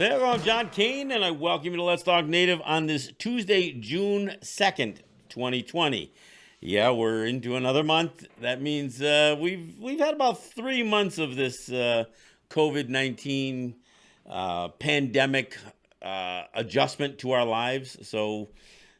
Hello, I'm John Kane, and I welcome you to Let's Talk Native on this Tuesday, June 2nd, 2020. Yeah, we're into another month. That means we've had about 3 months of this COVID-19 pandemic adjustment to our lives. So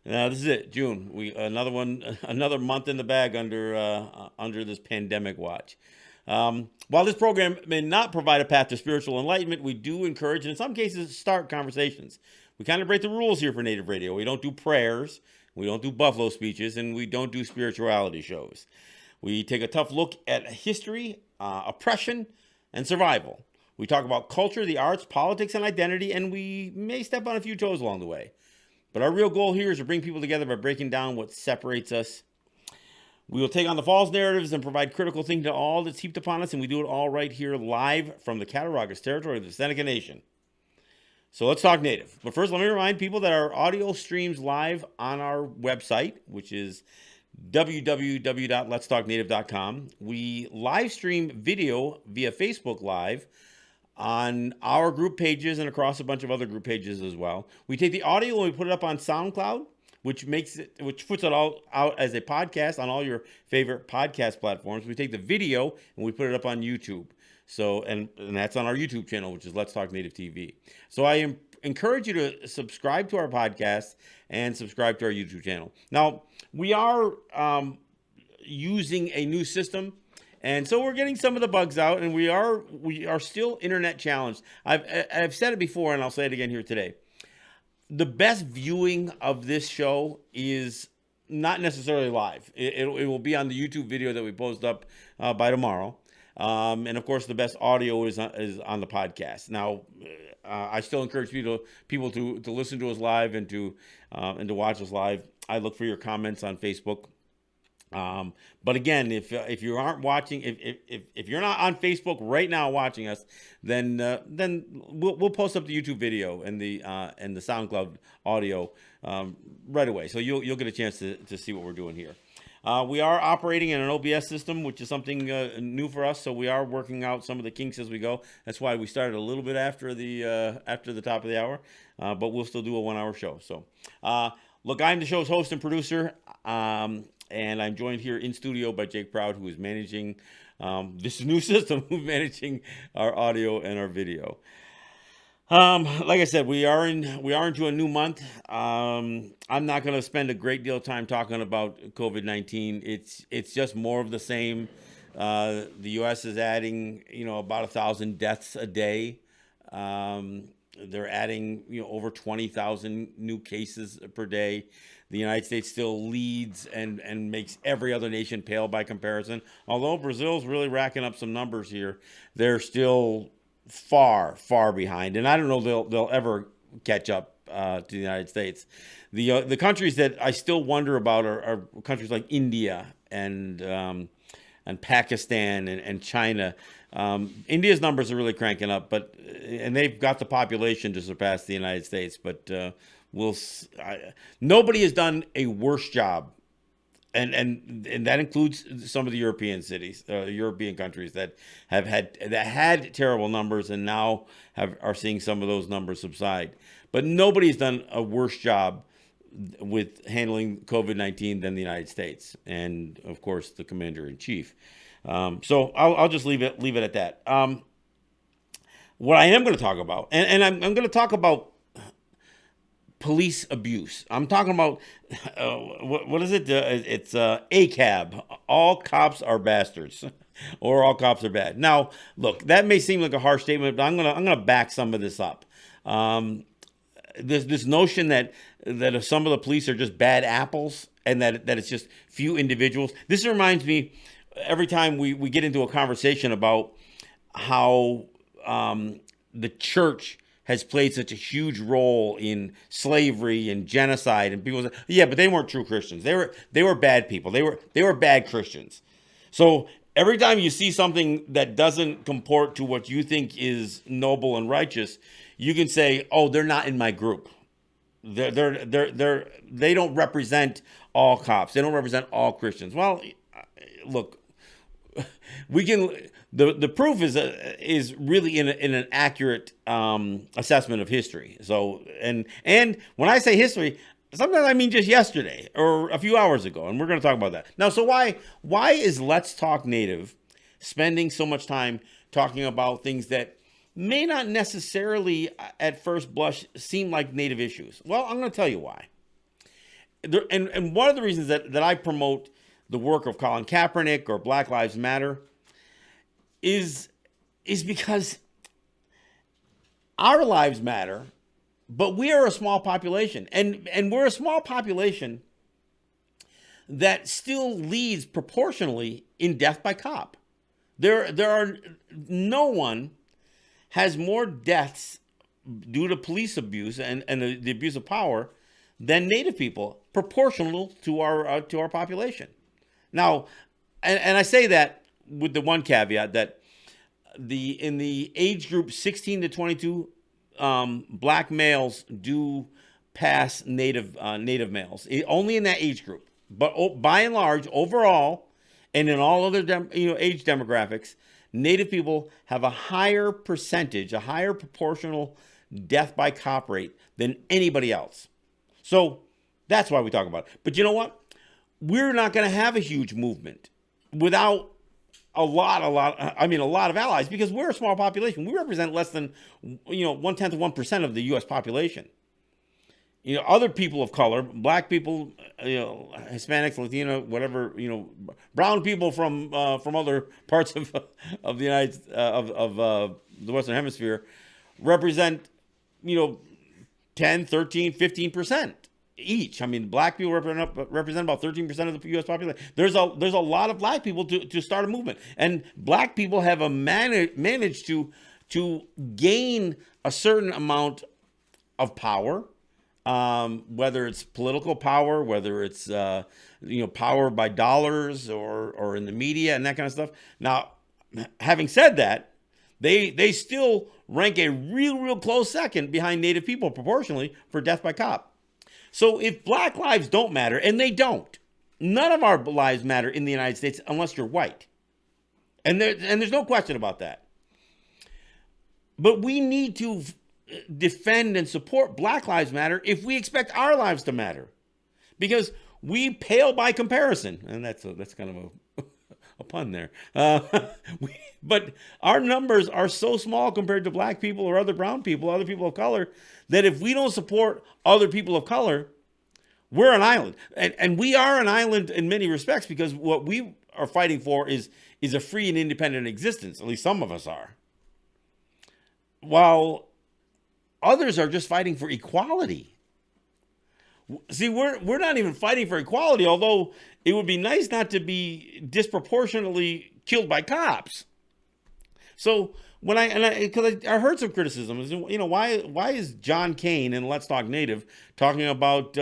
this is it, June. We another one, another month in the bag under this pandemic watch. While this program may not provide a path to spiritual enlightenment, we do encourage and in some cases start conversations. We kind of break the rules here for Native Radio. We don't do prayers, we don't do buffalo speeches, and we don't do spirituality shows. We take a tough look at history, oppression, and survival. We talk about culture, the arts, politics, and identity, and we may step on a few toes along the way. But our real goal here is to bring people together by breaking down what separates us. We will take on the false narratives and provide critical thinking to all that's heaped upon us, and we do it all right here live from the Cattaraugus territory of the Seneca Nation. So let's talk Native. But first, let me remind people that our audio streams live on our website, which is www.letstalknative.com. We live stream video via Facebook Live on our group pages and across a bunch of other group pages as well. We take the audio and we put it up on SoundCloud, which puts it all out as a podcast on all your favorite podcast platforms. We take the video and we put it up on YouTube. So, and that's on our YouTube channel, which is Let's Talk Native TV. So I encourage you to subscribe to our podcast and subscribe to our YouTube channel. Now, we are using a new system, and so we're getting some of the bugs out, and we are still internet challenged. I've said it before, and I'll say it again here today. The best viewing of this show is not necessarily live. It will be on the YouTube video that we post up by tomorrow. And of course, the best audio is on the podcast. Now, I still encourage people to listen to us live and to watch us live. I look for your comments on Facebook. But again, if you aren't watching, if you're not on Facebook right now watching us, then we'll post up the YouTube video and the SoundCloud audio right away. So you'll get a chance to see what we're doing here. We are operating in an OBS system, which is something new for us. So we are working out some of the kinks as we go. That's why we started a little bit after the top of the hour, but we'll still do a 1-hour show. So look, I'm the show's host and producer. And I'm joined here in studio by Jake Proud, who is managing this new system, who's managing our audio and our video. Like I said, we are into a new month. I'm not going to spend a great deal of time talking about COVID-19. It's just more of the same. The U.S. is adding, about 1,000 deaths a day. They're adding, over 20,000 new cases per day. The United States still leads and makes every other nation pale by comparison. Although Brazil's really racking up some numbers here, they're still far, far behind. And I don't know they'll ever catch up to the United States. The countries that I still wonder about are countries like India and Pakistan and China. India's numbers are really cranking up, and they've got the population to surpass the United States. But nobody has done a worse job, and that includes some of the European cities, European countries that had terrible numbers and now are seeing some of those numbers subside. But nobody's done a worse job with handling COVID-19 than the United States, and of course the Commander in Chief. So I'll just leave it at that. What I am going to talk about, and I'm going to talk about police abuse. I'm talking about what is it? It's A.C.A.B. All cops are bastards, or all cops are bad. Now, look, that may seem like a harsh statement, but I'm gonna back some of this up. This notion that if some of the police are just bad apples and that it's just few individuals. This reminds me every time we get into a conversation about how the church has played such a huge role in slavery and genocide, and people say, yeah, but they weren't true Christians. They were bad people. They were bad Christians. So every time you see something that doesn't comport to what you think is noble and righteous, you can say, oh, they're not in my group. They don't represent all cops. They don't represent all Christians. Well, look, we can The proof is really in an accurate assessment of history. So and when I say history, sometimes I mean just yesterday or a few hours ago, and we're going to talk about that now. So why is Let's Talk Native spending so much time talking about things that may not necessarily at first blush seem like Native issues? Well, I'm going to tell you why. And one of the reasons that I promote the work of Colin Kaepernick or Black Lives Matter is because our lives matter, but we are a small population, and we're a small population that still leads proportionally in death by cop. There are no one has more deaths due to police abuse and the abuse of power than Native people, proportional to our population. Now, and I say that with the one caveat that in the age group 16 to 22, black males do pass native males, only in that age group. But by and large, overall, and in all other age demographics, Native people have a higher percentage, a higher proportional death by cop rate than anybody else. So that's why we talk about it. But you know what? We're not going to have a huge movement without a lot of allies, because we're a small population. We represent less than 1/10 of 1% of the U.S. population. Other people of color, black people, Hispanics, Latino, whatever, brown people from other parts of the the Western Hemisphere represent 10, 13, 15% each. I mean, black people represent about 13% of the U.S. population. There's a lot of black people to start a movement, and black people have managed to gain a certain amount of power, whether it's political power, whether it's power by dollars or in the media and that kind of stuff. Now, having said that, they still rank a real close second behind Native people proportionally for death by cop. So if black lives don't matter, and they don't, none of our lives matter in the United States unless you're white. And there's no question about that. But we need to defend and support Black Lives Matter if we expect our lives to matter, because we pale by comparison. And that's kind of a pun there. But our numbers are so small compared to black people or other brown people, other people of color, that if we don't support other people of color, we're an island. And we are an island in many respects, because what we are fighting for is a free and independent existence. At least some of us are. While others are just fighting for equality. See, we're not even fighting for equality, although it would be nice not to be disproportionately killed by cops. So when I heard some criticism, why is John Kane in Let's Talk Native talking about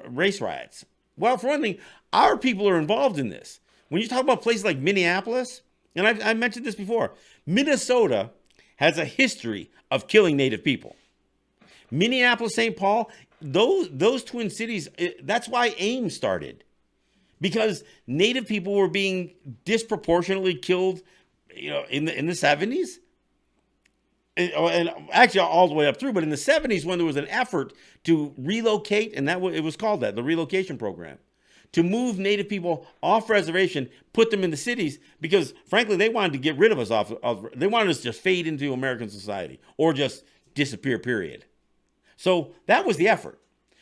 race riots? Well, for one thing, our people are involved in this. When you talk about places like Minneapolis, and I mentioned this before, Minnesota has a history of killing Native people. Minneapolis, St. Paul, those twin cities, that's why A.C.A.B started. Because Native people were being disproportionately killed, in the 70s. And actually all the way up through, but in the 70s, when there was an effort to relocate, and it was called that, the relocation program, to move Native people off reservation, put them in the cities, because frankly, they wanted to get rid of us they wanted us to just fade into American society or just disappear, period. So that was the effort.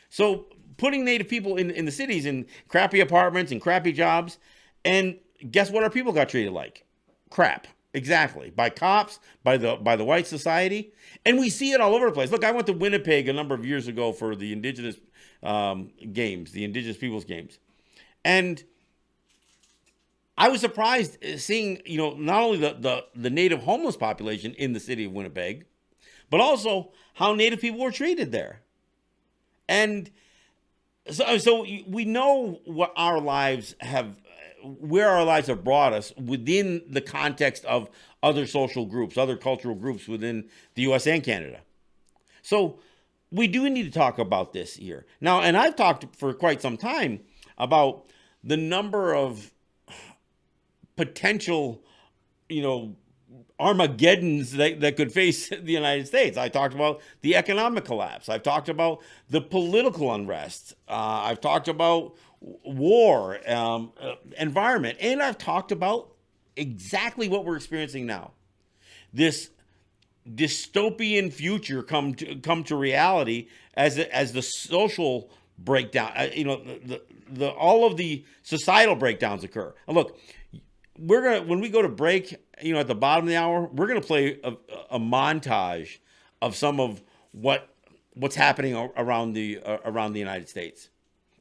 So putting Native people in the cities in crappy apartments and crappy jobs, and guess what our people got treated like? Crap. Exactly. By cops, by the white society. And we see it all over the place. Look, I went to Winnipeg a number of years ago for the Indigenous games, the Indigenous Peoples Games. And I was surprised seeing, not only the Native homeless population in the city of Winnipeg, but also how Native people were treated there. And so we know what our lives have, where our lives have brought us within the context of other social groups, other cultural groups within the U.S. and Canada. So we do need to talk about this here. Now, and I've talked for quite some time about the number of potential, Armageddons that could face the United States. I talked about the economic collapse. I've talked about the political unrest. I've talked about war, environment, and I've talked about exactly what we're experiencing now. This dystopian future come to reality as the social breakdown. The all of the societal breakdowns occur. And look, we're gonna when we go to break, at the bottom of the hour, we're gonna play a montage of some of what's happening around the United States,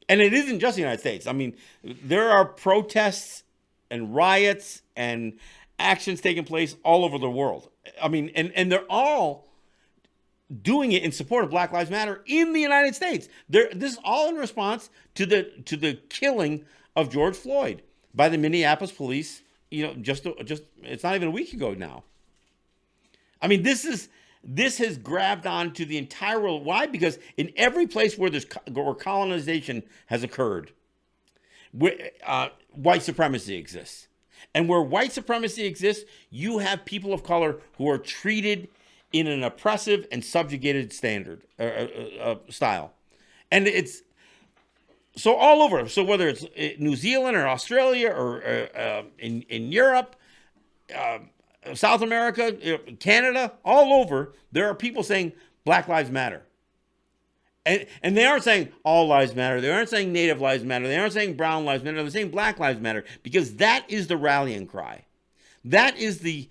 and it isn't just the United States. I mean, there are protests and riots and actions taking place all over the world. I mean, and they're all doing it in support of Black Lives Matter in the United States. This is all in response to the killing of George Floyd by the Minneapolis police. Just it's not even a week ago now. I mean, this has grabbed on to the entire world. Why? Because in every place where colonization has occurred, white supremacy exists. And where white supremacy exists, you have people of color who are treated in an oppressive and subjugated style. And it's so all over. So whether it's New Zealand or Australia or in Europe, South America, Canada, all over, there are people saying Black Lives Matter. And they aren't saying all lives matter. They aren't saying Native lives matter. They aren't saying brown lives matter. They're saying Black lives matter, because that is the rallying cry. That's the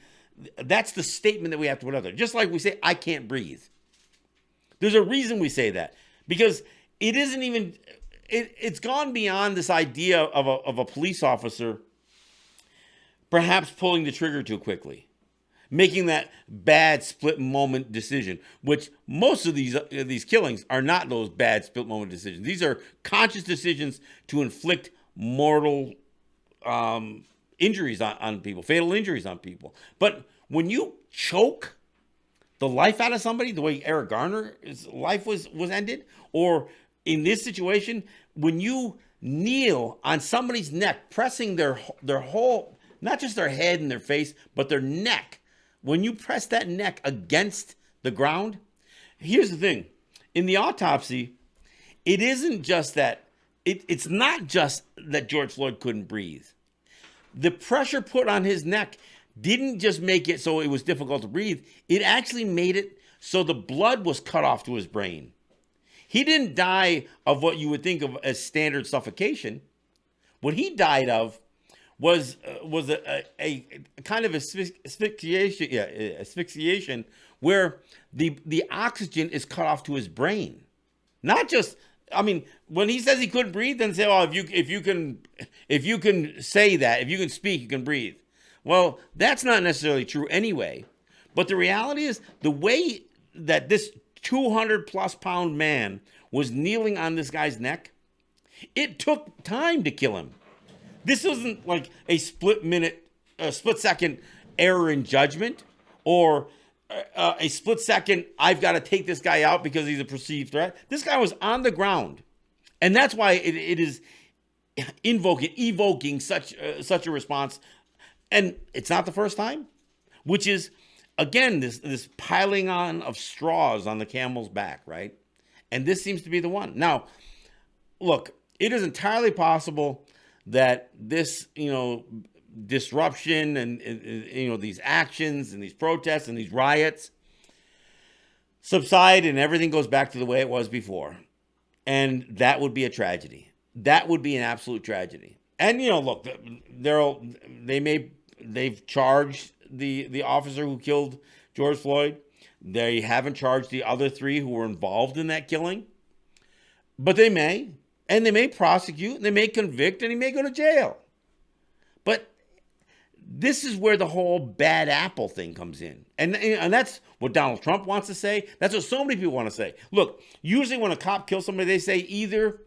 statement that we have to put out there. Just like we say, I can't breathe. There's a reason we say that, because it isn't even, it's gone beyond this idea of a police officer perhaps pulling the trigger too quickly, making that bad split moment decision, which most of these killings are not those bad split moment decisions. These are conscious decisions to inflict mortal injuries on people, fatal injuries on people. But when you choke the life out of somebody, the way Eric Garner's life was ended, or in this situation, when you kneel on somebody's neck, pressing their whole, not just their head and their face, but their neck. When you press that neck against the ground, here's the thing. In the autopsy, it isn't just that, it's not just that George Floyd couldn't breathe. The pressure put on his neck didn't just make it so it was difficult to breathe. It actually made it so the blood was cut off to his brain. He didn't die of what you would think of as standard suffocation. What he died of was a kind of asphyxiation where the oxygen is cut off to his brain. Not just, I mean, when he says he couldn't breathe, then say, oh, if you can say that, if you can speak, you can breathe. Well, that's not necessarily true anyway. But the reality is, the way that this 200 plus pound man was kneeling on this guy's neck, it took time to kill him. This isn't like a split second error in judgment, or a split second, I've got to take this guy out because he's a perceived threat. This guy was on the ground. And that's why it is evoking such a response. And it's not the first time, which is, again, this piling on of straws on the camel's back, right? And this seems to be the one. Now, look, it is entirely possible that this, disruption and these actions and these protests and these riots subside and everything goes back to the way it was before. And that would be a tragedy. That would be an absolute tragedy. And, look, they've charged the officer who killed George Floyd. They haven't charged the other three who were involved in that killing. But they may. And they may prosecute, and they may convict, and he may go to jail. But this is where the whole bad apple thing comes in. And that's what Donald Trump wants to say. That's what so many people want to say. Look, usually when a cop kills somebody, they say either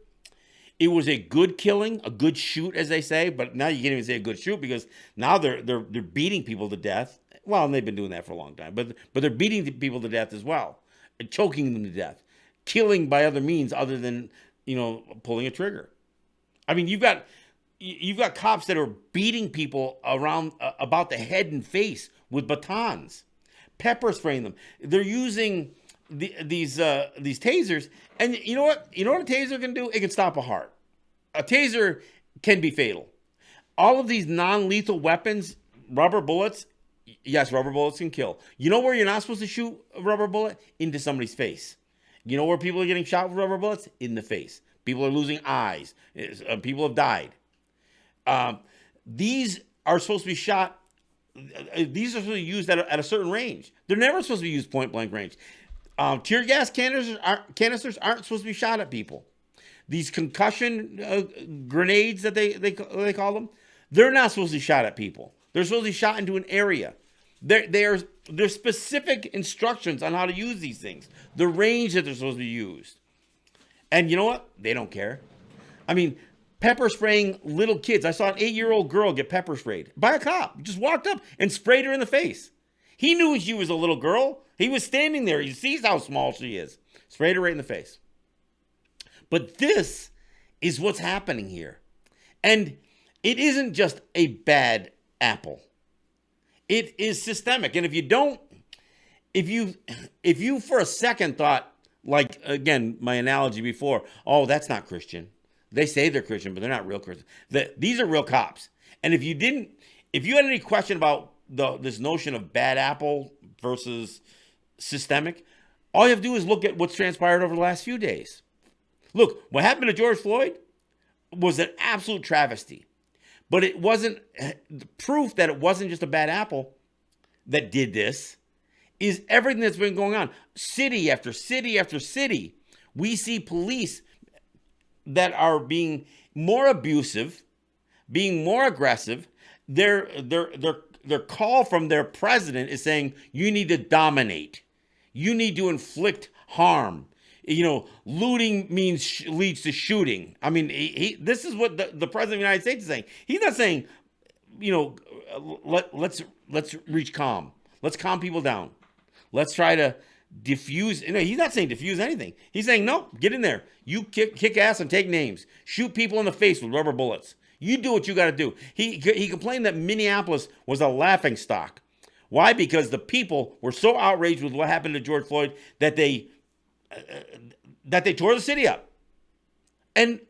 it was a good killing, a good shoot, as they say, but now you can't even say a good shoot, because now they're beating people to death. Well, and they've been doing that for a long time, but they're beating people to death as well, and choking them to death, killing by other means other than pulling a trigger. I mean, you've got cops that are beating people around about the head and face with batons, pepper spraying them. They're using these tasers, and you know what? You know what a taser can do? It can stop a heart. A taser can be fatal. All of these non-lethal weapons, rubber bullets, yes, rubber bullets can kill. You know where you're not supposed to shoot a rubber bullet? Into somebody's face. You know where people are getting shot with rubber bullets? In the face. People are losing eyes. People have died. Um, these are supposed to be shot. These are supposed to be used at a certain range. They're never supposed to be used point blank range. Tear gas canisters aren't supposed to be shot at people. These concussion grenades that they call them, they're not supposed to be shot at people. They're supposed to be shot into an area. There's specific instructions on how to use these things, the range that they're supposed to be used. And you know what? They don't care. I mean, pepper spraying little kids. I saw an 8-year-old girl get pepper sprayed by a cop. Just walked up and sprayed her in the face. He knew she was a little girl. He was standing there. He sees how small she is. Sprayed her right in the face. But this is what's happening here. And it isn't just a bad apple. It is systemic. And if you for a second thought, like, again, my analogy before, oh, that's not Christian. They say they're Christian, but they're not real Christian. These are real cops. And if you had any question about this notion of bad apple versus systemic, all you have to do is look at what's transpired over the last few days. Look, what happened to George Floyd was an absolute travesty. But it wasn't proof that it wasn't just a bad apple that did this. Is everything that's been going on. City after city after city, we see police that are being more abusive, being more aggressive. Their call from their president is saying, you need to dominate. You need to inflict harm. You know, looting leads to shooting. I mean, this is what the president of the United States is saying. He's not saying, you know, let's reach calm. Let's calm people down. Let's try to diffuse. You know, he's not saying diffuse anything. He's saying, no, get in there. You kick ass and take names. Shoot people in the face with rubber bullets. You do what you got to do. He complained that Minneapolis was a laughing stock. Why? Because the people were so outraged with what happened to George Floyd that they tore the city up. And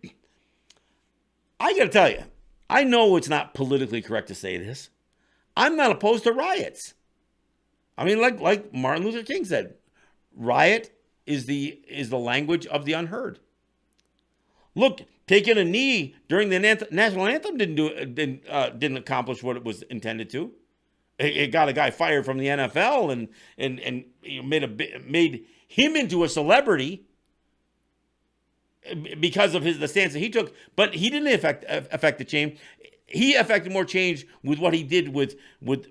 I got to tell you, I know it's not politically correct to say this. I'm not opposed to riots. I mean, like Martin Luther King said, riot is the language of the unheard. Look, taking a knee during the national anthem didn't accomplish what it was intended to. It got a guy fired from the NFL and made him into a celebrity because of the stance that he took. But he didn't affect the change. He affected more change with what he did with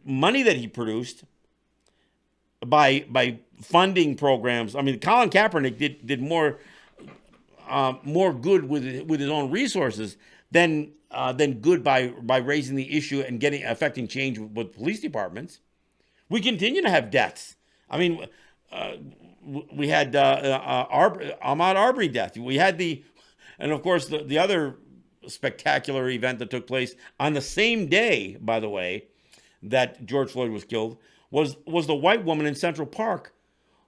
money that he produced by funding programs. I mean, Colin Kaepernick did more good with his own resources than good by raising the issue and affecting change with police departments. We continue to have deaths. I mean, we had Ahmaud Arbery death. We had and of course the other spectacular event that took place on the same day, by the way, that George Floyd was killed was the white woman in Central Park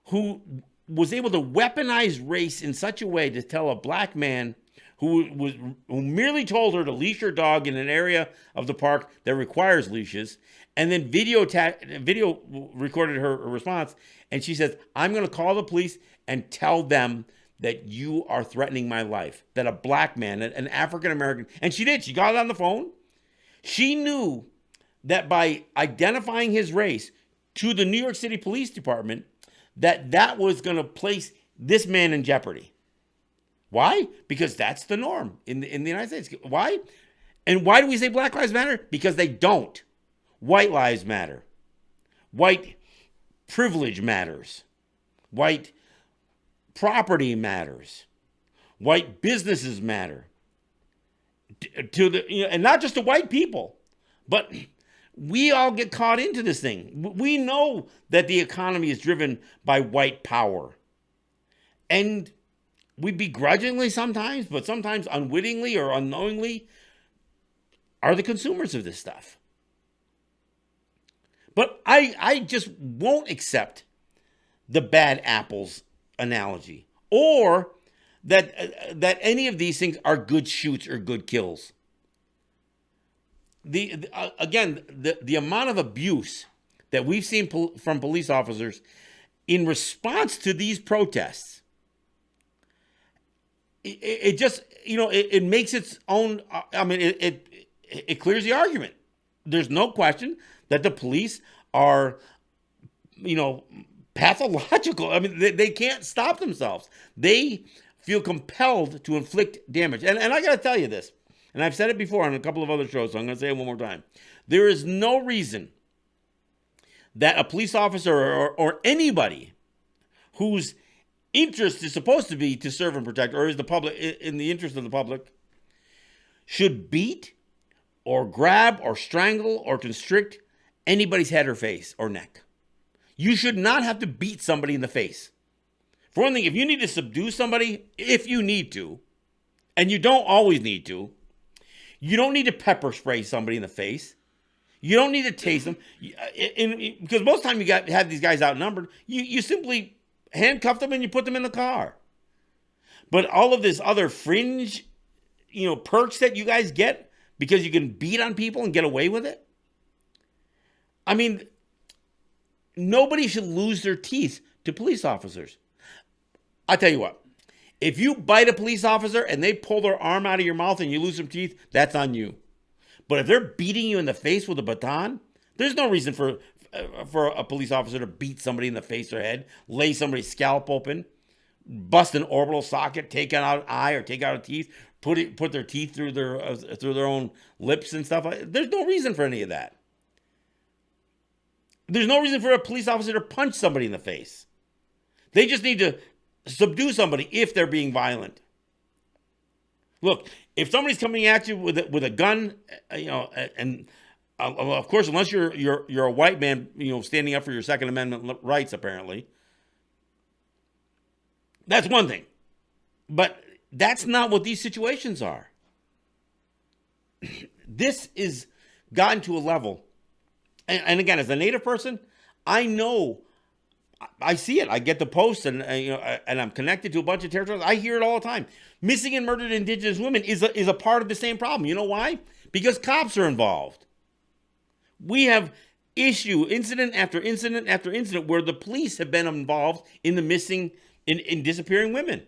who was able to weaponize race in such a way to tell a black man who merely told her to leash her dog in an area of the park that requires leashes, and then video recorded her response. And she says, I'm going to call the police and tell them that you are threatening my life, that a black man, an African-American, and she did. She got on the phone. She knew that by identifying his race to the New York City Police Department, that was going to place this man in jeopardy. Why? Because that's the norm in the United States. Why? And why do we say Black Lives Matter? Because they don't. White lives matter. White privilege matters. White property matters. White businesses matter. And not just to white people, but we all get caught into this thing. We know that the economy is driven by white power. And we begrudgingly sometimes, but sometimes unwittingly or unknowingly, are the consumers of this stuff. But I just won't accept the bad apples analogy, or that any of these things are good shoots or good kills. Again, the amount of abuse that we've seen from police officers in response to these protests, it just, it makes its own. I mean, it clears the argument. There's no question that the police are, you know, pathological. I mean, they can't stop themselves. They feel compelled to inflict damage. And I got to tell you this, and I've said it before on a couple of other shows, so I'm going to say it one more time. There is no reason that a police officer or anybody whose interest is supposed to be to serve and protect, or is the public in the interest of the public, should beat or grab or strangle or constrict anybody's head or face or neck. You should not have to beat somebody in the face. For one thing, if you need to subdue somebody, if you need to, and you don't always need to, you don't need to pepper spray somebody in the face. You don't need to tase them. Because most of the time you have these guys outnumbered, you simply handcuff them and you put them in the car. But all of this other fringe, perks that you guys get because you can beat on people and get away with it. I mean, nobody should lose their teeth to police officers. I'll tell you what, if you bite a police officer and they pull their arm out of your mouth and you lose some teeth, that's on you. But if they're beating you in the face with a baton, there's no reason for a police officer to beat somebody in the face or head, lay somebody's scalp open, bust an orbital socket, take out an eye or take out a teeth, put their teeth through their own lips and stuff. There's no reason for any of that. There's no reason for a police officer to punch somebody in the face. They just need to subdue somebody if they're being violent. Look, if somebody's coming at you with a gun, and of course, unless you're a white man, standing up for your Second Amendment rights, apparently, that's one thing. But that's not what these situations are. This is gotten to a level, and again, as a Native person, I know. I see it. I get the posts, and and I'm connected to a bunch of territories. I hear it all the time. Missing and murdered Indigenous women is a part of the same problem. You know why? Because cops are involved. We have incident after incident after incident where the police have been involved in the missing, in disappearing women,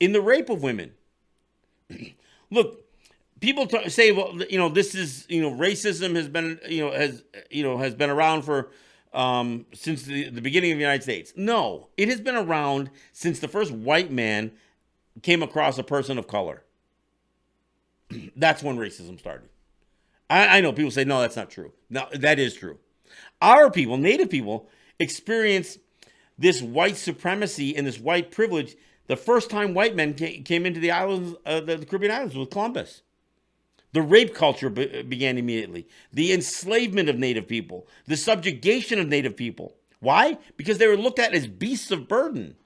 in the rape of women. Look, people say, well, this is, racism has been, has been around for. Since the beginning of the United States. No, it has been around since the first white man came across a person of color. That's when racism started. I know people say, no, that's not true. No, that is true. Our people, Native people, experience this white supremacy and this white privilege the first time white men came into the islands, the Caribbean islands, with Columbus. The rape culture began immediately. The enslavement of Native people. The subjugation of Native people. Why? Because they were looked at as beasts of burden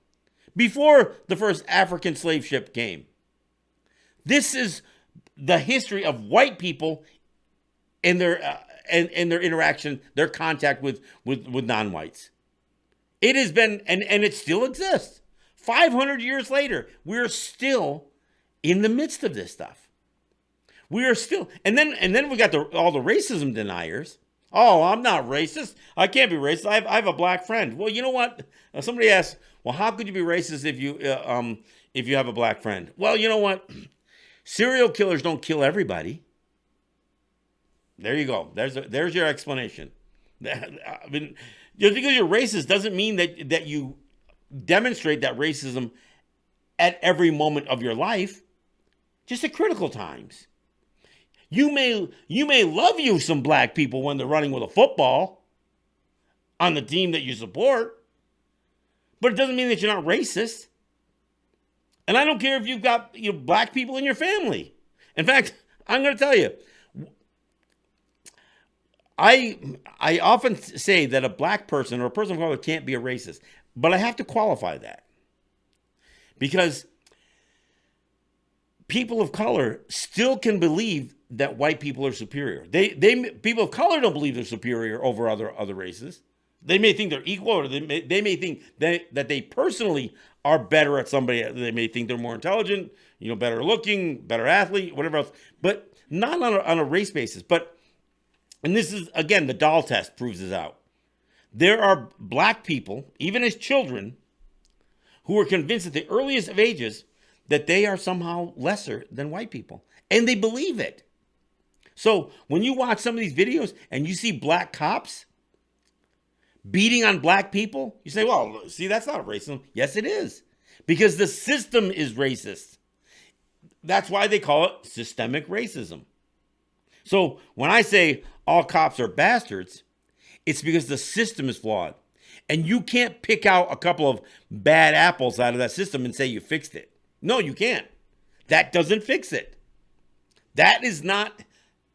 before the first African slave ship came. This is the history of white people and their interaction, their contact with non-whites. It has been, and it still exists. 500 years later, we're still in the midst of this stuff. We are still, and then we got all the racism deniers. Oh, I'm not racist. I can't be racist. I have a black friend. Well, you know what? Somebody asked, well, how could you be racist if you have a black friend? Well, you know what? Serial killers don't kill everybody. There you go. There's your explanation. I mean, just because you're racist doesn't mean that you demonstrate that racism at every moment of your life. Just at critical times. You may love some black people when they're running with a football on the team that you support, but it doesn't mean that you're not racist. And I don't care if you've got black people in your family. In fact, I'm going to tell you, I often say that a black person or a person of color can't be a racist, but I have to qualify that because people of color still can believe that white people are superior. People of color don't believe they're superior over other races. They may think they're equal, or they may think that they personally are better at somebody. They may think they're more intelligent, better looking, better athlete, whatever else, but not on a race basis. And this is, again, the doll test proves this out. There are black people, even as children, who are convinced at the earliest of ages that they are somehow lesser than white people. And they believe it. So when you watch some of these videos and you see black cops beating on black people, you say, well, see, that's not racism. Yes, it is. Because the system is racist. That's why they call it systemic racism. So when I say all cops are bastards, it's because the system is flawed. And you can't pick out a couple of bad apples out of that system and say you fixed it. No, you can't. That doesn't fix it. That is not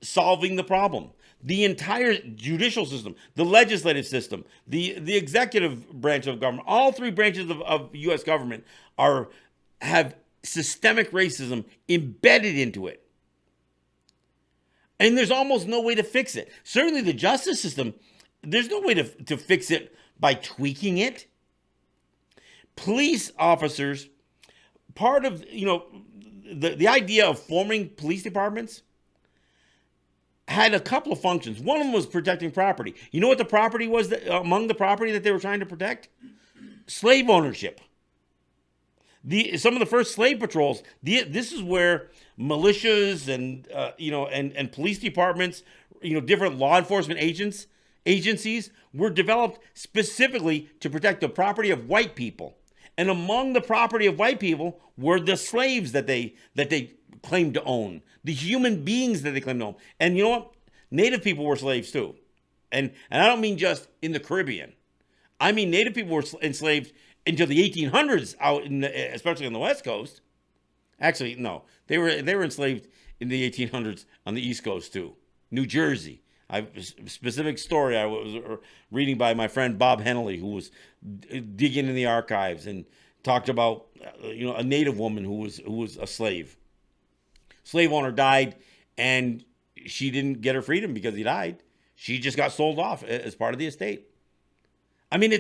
solving the problem. The entire judicial system, the legislative system, the executive branch of government, all three branches of U.S. government have systemic racism embedded into it. And there's almost no way to fix it. Certainly the justice system, there's no way to fix it by tweaking it. Police officers, part of, the idea of forming police departments had a couple of functions. One of them was protecting property. You know what the property was among the property that they were trying to protect? Slave ownership. Some of the first slave patrols, this is where militias and police departments, different law enforcement agencies were developed specifically to protect the property of white people. And among the property of white people were the slaves that they claimed to own, the human beings that they claimed to own. And you know what? Native people were slaves too. And I don't mean just in the Caribbean. I mean Native people were enslaved until the 1800s out especially on the West Coast. Actually, no. They were enslaved in the 1800s on the East Coast too. New Jersey. A specific story I was reading by my friend Bob Henley, who was digging in the archives and talked about a Native woman who was a slave. Slave owner died, and she didn't get her freedom because he died. She just got sold off as part of the estate. I mean,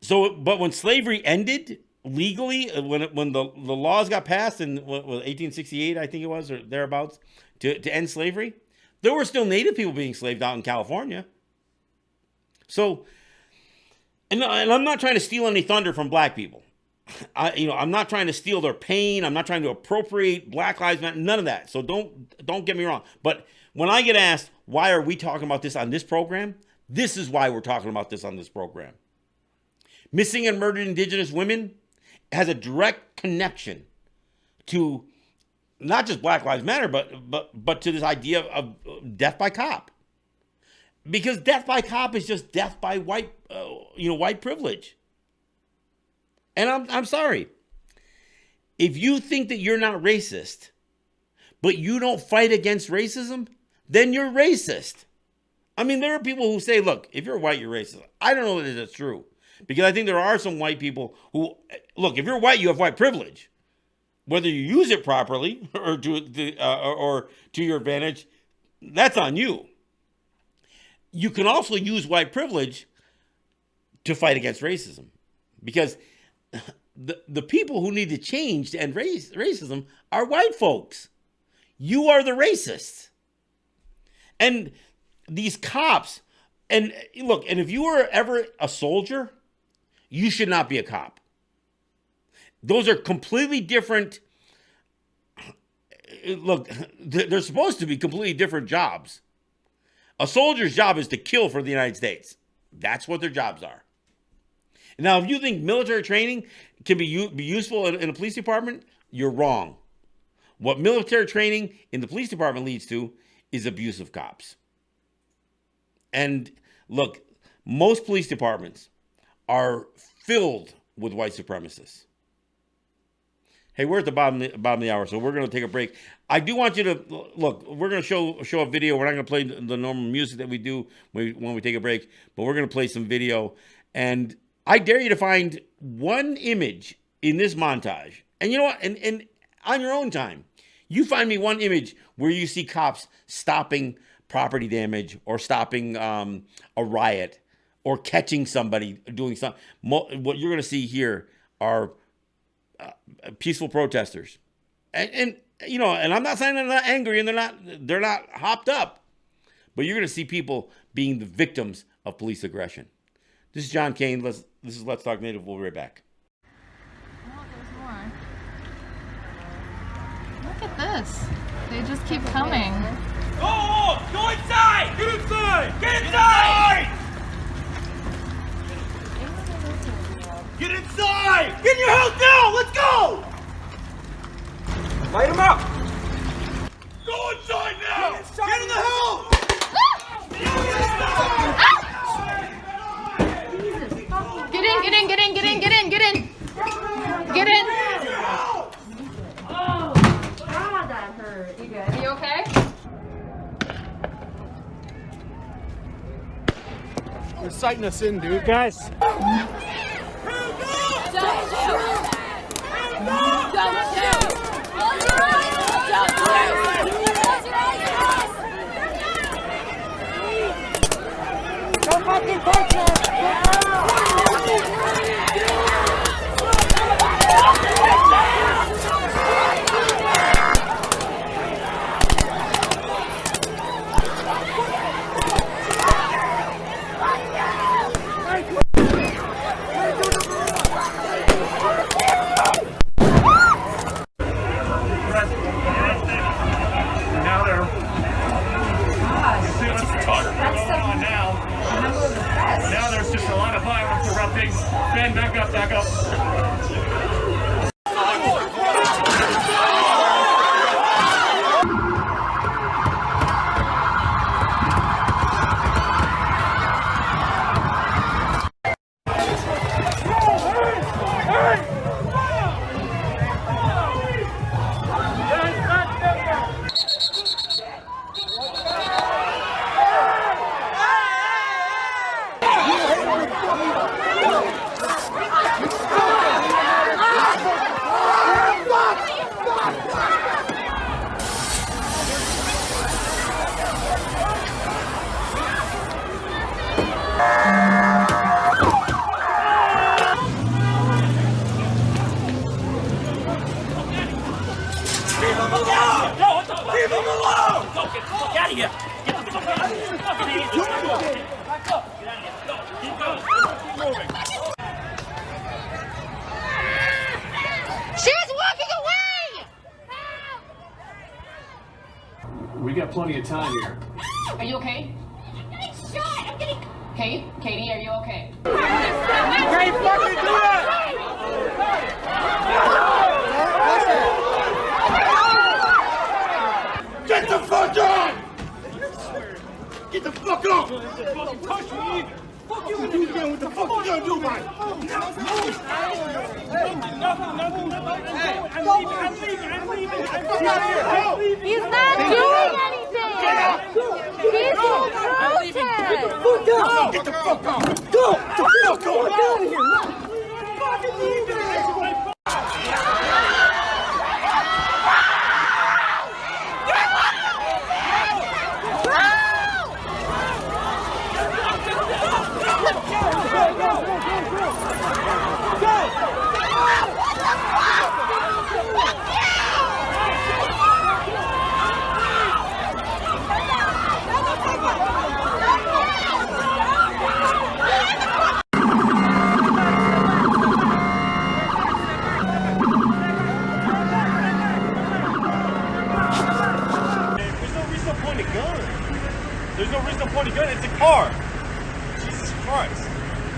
but when slavery ended legally, when the laws got passed in 1868, I think it was, or thereabouts, to end slavery, there were still Native people being enslaved out in California. So, and I'm not trying to steal any thunder from black people. I'm not trying to steal their pain. I'm not trying to appropriate Black Lives Matter. None of that. So don't get me wrong. But when I get asked, why are we talking about this on this program? This is why we're talking about this on this program. Missing and murdered Indigenous women has a direct connection to not just Black Lives Matter, but to this idea of death by cop. Because death by cop is just death by white privilege. And I'm sorry. If you think that you're not racist, but you don't fight against racism, then you're racist. I mean, there are people who say, look, if you're white, you're racist. I don't know that that's true. Because I think there are some white people who, look, if you're white, you have white privilege. Whether you use it properly or to your advantage, that's on you. You can also use white privilege to fight against racism. Because the people who need to change to end racism are white folks. You are the racists. And these cops, and look, and if you were ever a soldier, you should not be a cop. Those are completely different. Look, they're supposed to be completely different jobs. A soldier's job is to kill for the United States. That's what their jobs are. Now, if you think military training can be useful in a police department, you're wrong. What military training in the police department leads to is abuse of cops. And look, most police departments are filled with white supremacists. Hey, we're at the bottom of the hour, so we're going to take a break. I do want you to, look, we're going to show a video. We're not going to play the normal music that we do when we take a break, but we're going to play some video. And I dare you to find one image in this montage. And you know what? And on your own time, You find me one image where you see cops stopping property damage or stopping a riot or catching somebody doing something. What you're going to see here are peaceful protesters, and you know, and I'm not saying they're not angry and they're not hopped up, but you're going to see people being the victims of police aggression. This is John Kane. This is Let's Talk Native. We'll be right back. Oh, there's more. Look at this. They just keep coming. Oh, go inside! Get inside! Get inside! Get inside! Get in your house now! Let's go! Light him up! Go inside now! Get in the house! Get in, get in, get in, get in, get in, get in! Get in! Oh, God, that hurt. You good? Are you okay? You're sighting us in, dude. Guys. Don't fucking touch us! Now there's just a lot of violence erupting. Ben, back up, back up. Leave him alone! Go, get the fuck out of here! Get the fuck out of here! Back up! Get out of here! Go! Keep going! Keep moving! She's walking away! We got plenty of time here. Are you okay? I'm getting shot! I'm getting... Katie, are you okay? You can't fucking do that! Get the fuck on! Get the fuck on! Fucking touch me either! Fuck you do again, what the fuck you gonna do, man? Nothing. I'm leaving. Fuck out of here! He's not doing anything! He's doing protest! Get the fuck on! Go! Get the fuck on! Get out of here! Fucking leave it! There's no reason to point a gun. It's a car. Jesus Christ.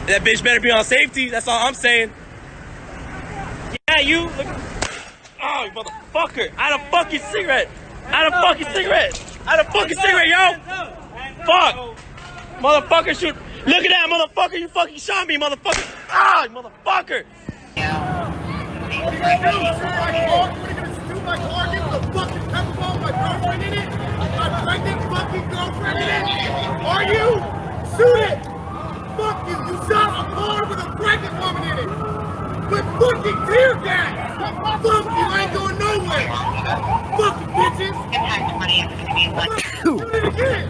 That bitch better be on safety. That's all I'm saying. Yeah, you. Look. Oh, you motherfucker. I had a fucking cigarette. Yo. Fuck. Motherfucker shoot. Look at that, motherfucker. You fucking shot me, motherfucker. Ah, you motherfucker. My car, get the fucking pepper ball, my girlfriend in it? My pregnant fucking girlfriend in it? Are you? Shoot it! Fuck you! You shot a car with a pregnant woman in it! With fucking tear gas! Fuck you! I ain't going nowhere! Fuck you! Shoot it again!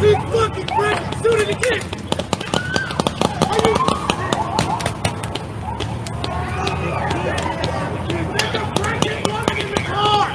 She's fucking pregnant! Shoot it again! Are you... There's a pregnant woman in the car!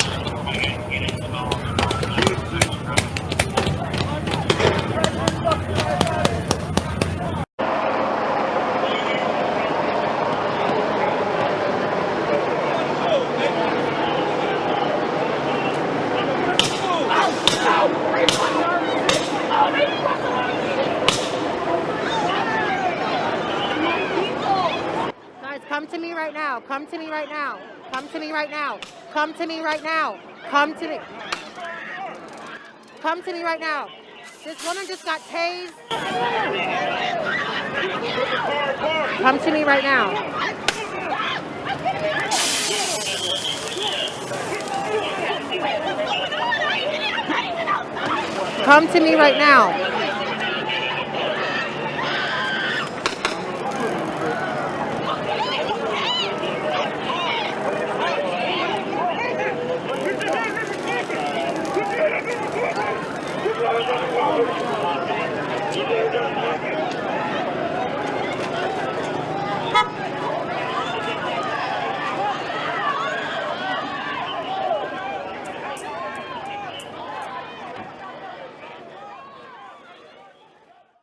Guys, come to me right now. Come to me right now. Come to me right now. Come to me right now. Come to me. Come to me right now. This woman just got tased. Come to me right now. Come to me right now.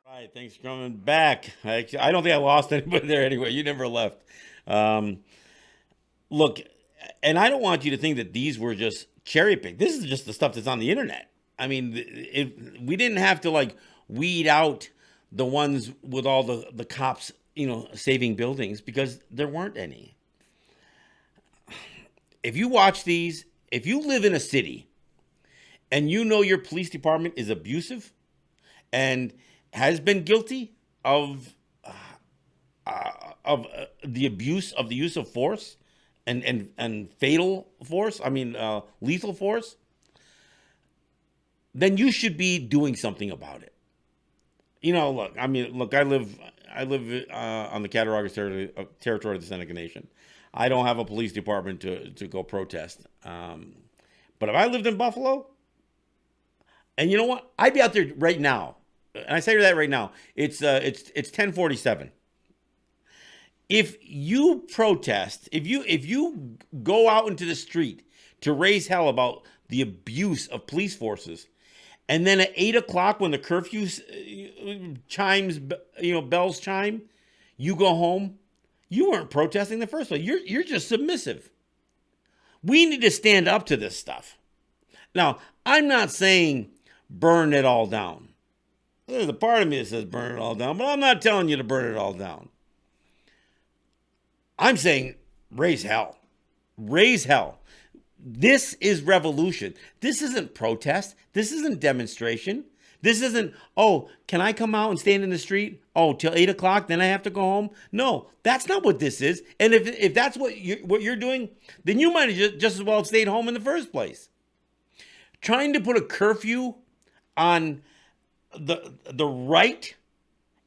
Right, thanks for coming back. I don't think I lost anybody there anyway. You never left. Look, and I don't want you to think that these were just cherry picked. This is just the stuff that's on the internet. I mean, we didn't have to like weed out the ones with all the cops, saving buildings, because there weren't any. If you watch these, if you live in a city and you know your police department is abusive and has been guilty of the abuse of the use of force and fatal force, lethal force, then you should be doing something about it. Look, I live on the Cattaraugus territory of the Seneca Nation. I don't have a police department to go protest. But if I lived in Buffalo, and you know what? I'd be out there right now. And I say that right now. It's 10:47. If you protest, if you go out into the street to raise hell about the abuse of police forces, and then at 8 o'clock when the curfew chimes, bells chime, you go home, you weren't protesting in the first place. You're just submissive. We need to stand up to this stuff. Now, I'm not saying burn it all down. There's a part of me that says burn it all down, but I'm not telling you to burn it all down. I'm saying raise hell. Raise hell. This is revolution. This isn't protest. This isn't demonstration. This isn't, can I come out and stand in the street? Till 8 o'clock, then I have to go home? No, that's not what this is. And if that's what you're doing, then you might have just as well have stayed home in the first place. Trying to put a curfew on the right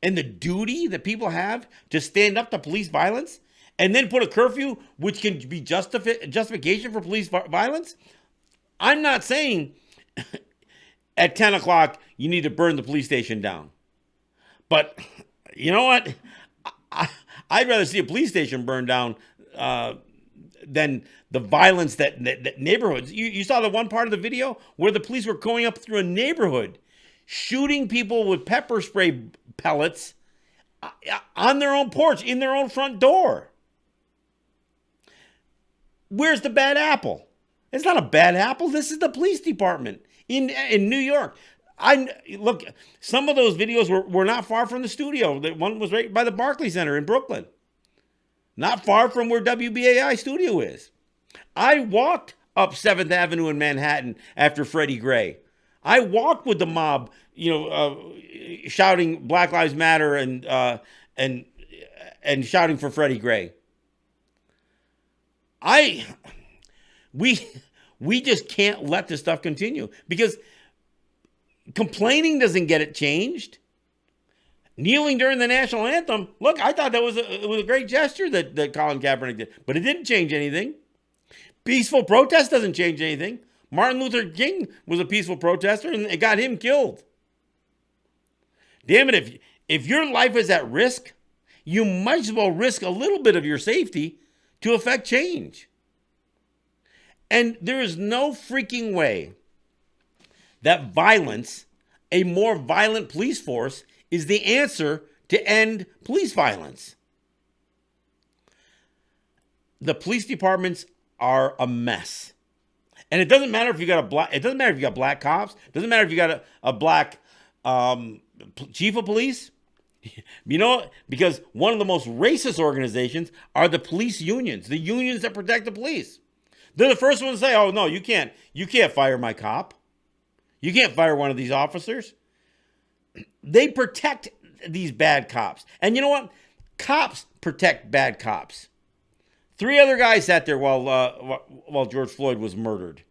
and the duty that people have to stand up to police violence, and then put a curfew which can be justification for police violence. I'm not saying at 10 o'clock you need to burn the police station down. But you know what? I'd rather see a police station burned down than the violence that neighborhoods. You saw the one part of the video where the police were going up through a neighborhood, shooting people with pepper spray pellets on their own porch, in their own front door. Where's the bad apple? It's not a bad apple. This is the police department in New York. Look, some of those videos were not far from the studio. The one was right by the Barclays Center in Brooklyn, not far from where WBAI studio is. I walked up 7th Avenue in Manhattan after Freddie Gray. I walked with the mob, shouting Black Lives Matter and shouting for Freddie Gray. We just can't let this stuff continue, because complaining doesn't get it changed. Kneeling during the national anthem, look, I thought that was a great gesture that Colin Kaepernick did, but it didn't change anything. Peaceful protest doesn't change anything. Martin Luther King was a peaceful protester, and it got him killed. Damn it, if your life is at risk, you might as well risk a little bit of your safety to affect change. And there is no freaking way that violence, a more violent police force, is the answer to end police violence. The police departments are a mess. And it doesn't matter if you got black cops. It doesn't matter if you got a black chief of police. You know, because one of the most racist organizations are the police unions, the unions that protect the police. They're the first ones to say, "Oh no, you can't fire my cop. You can't fire one of these officers." They protect these bad cops. And you know what? Cops protect bad cops. 3 other guys sat there while George Floyd was murdered.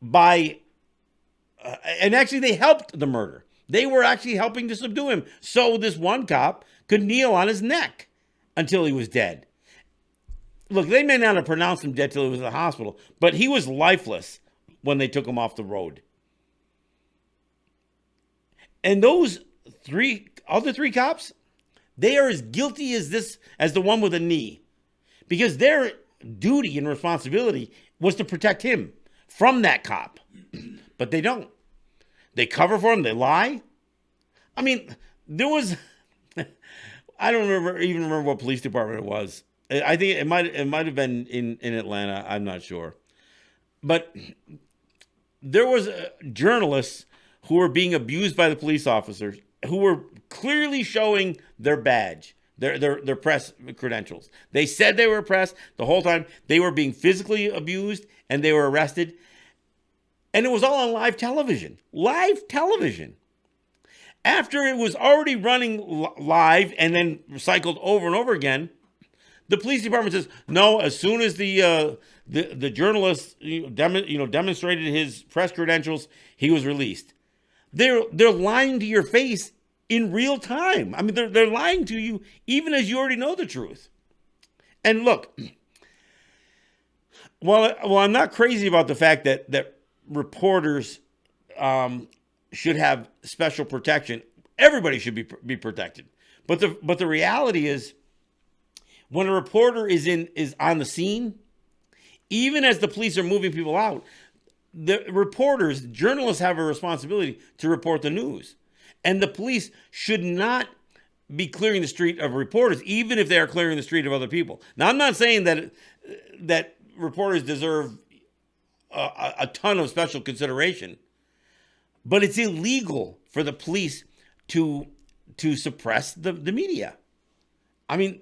And actually they helped the murder. They were actually helping to subdue him so this one cop could kneel on his neck until he was dead. Look, they may not have pronounced him dead till he was in the hospital, but he was lifeless when they took him off the road. And those other three cops, they are as guilty as the one with a knee, because their duty and responsibility was to protect him from that cop. But they don't. They cover for him. They lie. I mean, there was, I don't even remember what police department it was. I think it might have been in Atlanta. I'm not sure. But there was journalists who were being abused by the police officers, who were clearly showing their badge, their press credentials. They said they were press the whole time. They were being physically abused and they were arrested. And it was all on live television. Live television. After it was already running live and then cycled over and over again, the police department says, no, as soon as the journalist demonstrated his press credentials, he was released. They're lying to your face in real time. I mean, they're lying to you even as you already know the truth. And look, well, I'm not crazy about the fact that reporters should have special protection. Everybody should be protected. But the reality is, when a reporter is on the scene, even as the police are moving people out, the journalists have a responsibility to report the news. And the police should not be clearing the street of reporters, even if they are clearing the street of other people. Now, I'm not saying that reporters deserve a ton of special consideration, but it's illegal for the police to suppress the media. I mean,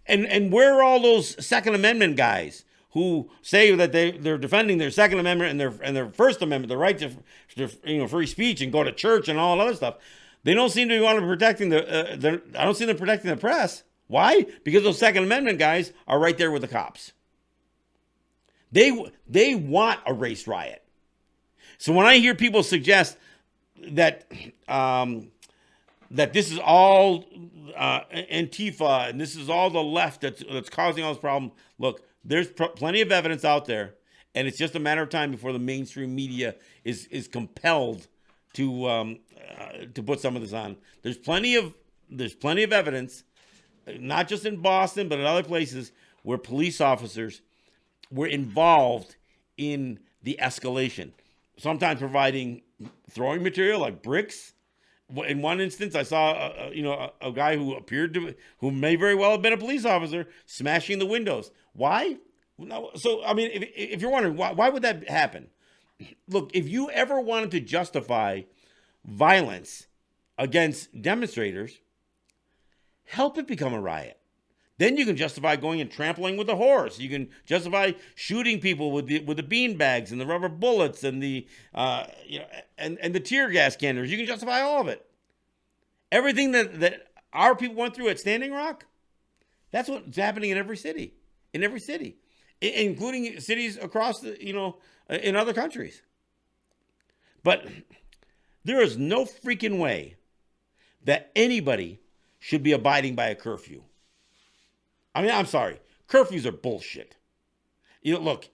and where are all those Second Amendment guys who say that they're defending their Second Amendment and their First Amendment, the right to free speech and go to church and all that other stuff? They don't seem to be wanting protecting I don't see them protecting the press. Why? Because those Second Amendment guys are right there with the cops. They want a race riot. So when I hear people suggest that that this is all Antifa and this is all the left that's causing all this problem, look, there's plenty of evidence out there, and it's just a matter of time before the mainstream media is compelled to put some of this on. There's plenty of evidence, not just in Boston but in other places, where police officers were involved in the escalation, sometimes providing throwing material like bricks. In one instance, I saw a guy who may very well have been a police officer smashing the windows. Why? So I mean, if you're wondering why would that happen? Look, if you ever wanted to justify violence against demonstrators, help it become a riot. Then you can justify going and trampling with a horse. You can justify shooting people with the bean bags and the rubber bullets and the and the tear gas cannons. You can justify all of it. Everything that our people went through at Standing Rock, that's what's happening in every city, including cities across in other countries. But there is no freaking way that anybody should be abiding by a curfew. I mean, I'm sorry. Curfews are bullshit. Look,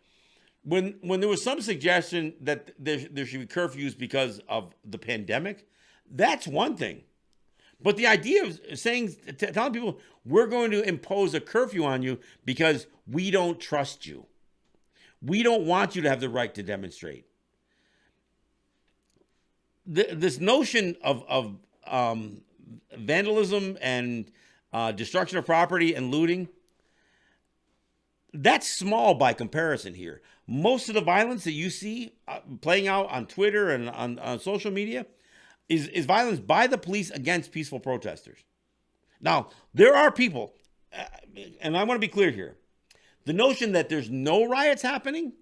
when there was some suggestion that there should be curfews because of the pandemic, that's one thing. But the idea of saying, telling people we're going to impose a curfew on you because we don't trust you, we don't want you to have the right to demonstrate. This notion of vandalism and destruction of property and looting, that's small by comparison here. Most of the violence that you see playing out on Twitter and on social media is violence by the police against peaceful protesters. Now, there are people, and I want to be clear here, the notion that there's no riots happening